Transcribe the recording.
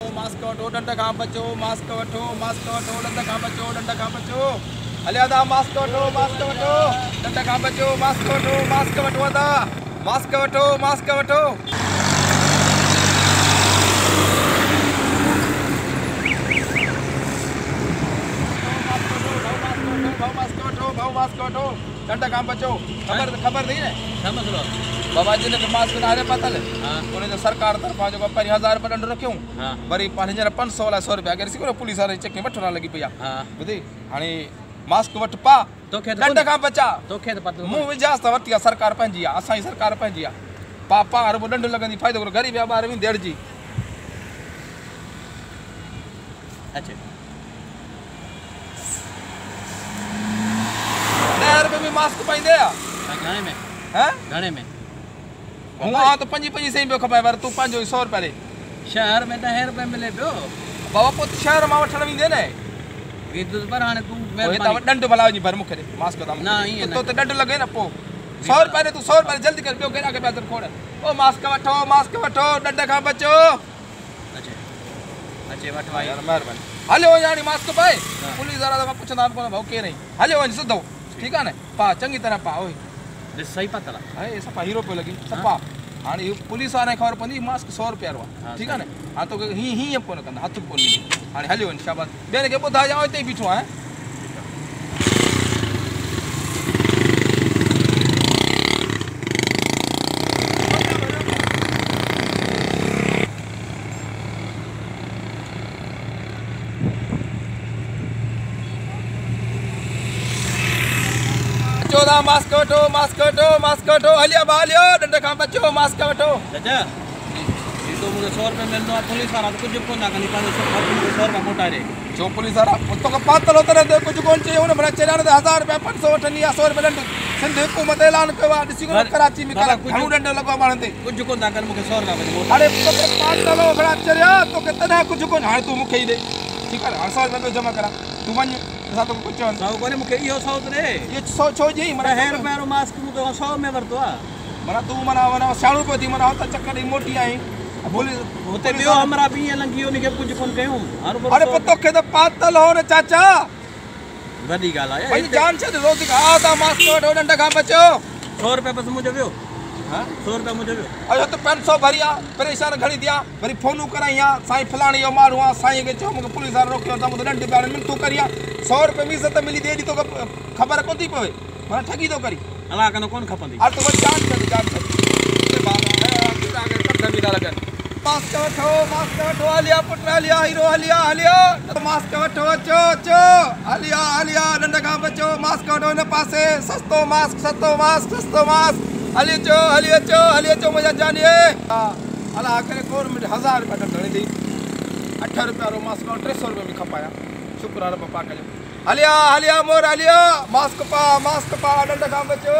Mask वठो डंड खां बचो, मास्क वठो डंड खां बचो, डंड खां बचो। हलिया था मास्क वठो डंड खां बचो, मास्क वठो था, मास्क वठो। भाऊ मास्क वठो डंड खां बचो। खबर थी न बाबा जी ने मास्क ना पता उन्हें सरकार तरफा जो पहिरीं 1000 रुपया डंड रखियो वरी हींअर 500 अलाए 100 रुपया अगरि सी पुलिस वारे चेक वठण लगी पई आहे ॿुधी हाणे मास्क वठ पा डंड खां बचा मुंहुं विझांसि त वरिती आहे सरकार पंहिंजी आहे असांजी सरकार पंहिंजी आहे पा रुपो डंड लॻंदी फ़ाइदो करो ग़रीब या ॿार वेंदी अड़जी अच्छा 10 रुपए में मास्क पाईंदे घणे में हुआ तो 5 सही पियो खपाए पर तूं पंहिंजो 100 रुपया ॾे शहर में 10 रुपए मिले पियो बाबा पोइ शहर मां वठण वेंदे न पर हाणे तूं डंड भला वञी भर मूंखे ॾे मास्क न ईअं तो डंड लॻे न पोइ 100 रुपया ॾे तूं 100 रुपया जल्दी कर ॿियो केॾा खे पिया खोड़ ओ मास्क वठो डंड खां बचो अचे वठ भाई यार महिरबानी हलियो वञ हाणे मास्क पाए पुलिस वारा त पुछंदा कोन भाऊ केरु आहीं हलियो वञ सिधो ठीकु आहे न पा चङी तरह पा ओए ॾिस सही पता आहे सफ़ा हीरो पियो लॻी सफ़ा हाणे पुलिस वारे ख़बर पवंदी मास्क 100 रुपया वारो आहे ठीकु आहे न हाणे तोखे हीअं कोन कंदा हथ कोन ॾींदी हाणे हलियो वञ शाबाश ॿियनि खे ॿुधाइजां हिते ई बीठो आहियां मास्क वठो हलियो डंड खां बचो मास्क वठो चाचा ये तो मुझे 100 रुपए मिलनो है पुलिस वाला तो कुछ कोन ना कनी 100 रुपया मोटा रे जो पुलिस वाला तो पातल होता रहंदो कुछ कोन चाहिए उन भला चढ़ाने 1000 रुपया 500 वठनी आहे 100 रुपया डंड सिंध हुकूमत ऐलान कयो आहे ॾिसी को कराची में घणो डंड लॻो माण्हुनि ते कुछ कोन ना कर मुझे 100 रुपया अरे तो पातल हो भला चढ़िया तो के तॾहिं कुछ कोन हाणे तूं मूंखे ई ॾे ठीकु आहे 100 रुपया जमा करा तूं वञ असां तो कुछ चवनि साउ कोने मूंखे इहो 100 रे ये 100 छो जी मना 10 रुपया रो मास्क मूं तो 100 में वरतो आहे मना तू मना शाणू पे थी मना त चक्कर ई मोटी आई पुलिस होते बियो हमरा भी लंगियो ने कुछ कोन कयूं अरे पतो के त पातल हो न चाचा वडी गाल आहे भाई जान छे रोज का आता मास्क वठो डंड खां बचो 100 रुपया बस मुझे वियो 100 रुपया मुझे वियो अरे तो 500 भरिया परेशान घणी दिया वरी फोनू कराइया साईं फलाणी यो मारू आ साईं के चो मुके पुलिस वारो रोकियो त मुके डंड बारे में तू करिया 100 रुपए में त मिली दे दी तो खबर कोन थी पवे मां ठगी तो करी अला कनो कोन खपंदी आ तो जान छे बाबा आगे सब भी ना लगन मास्क वठो हलिया पुट हलिया हीरो हलिया मास्क वठो अचो हलिया डंड खां बचो मास्क वठो इन पासे सस्तो मास्क हलियो चो मुझा जानिए अला करे गवर्नमेंट 1000 रुपया डंड हणी दी 8 रुपया रो मास्क 300 रुपया में खपाया शुक्र रब पाक जो हलिया मोर हलियो मास्क पा डंड खां बचो।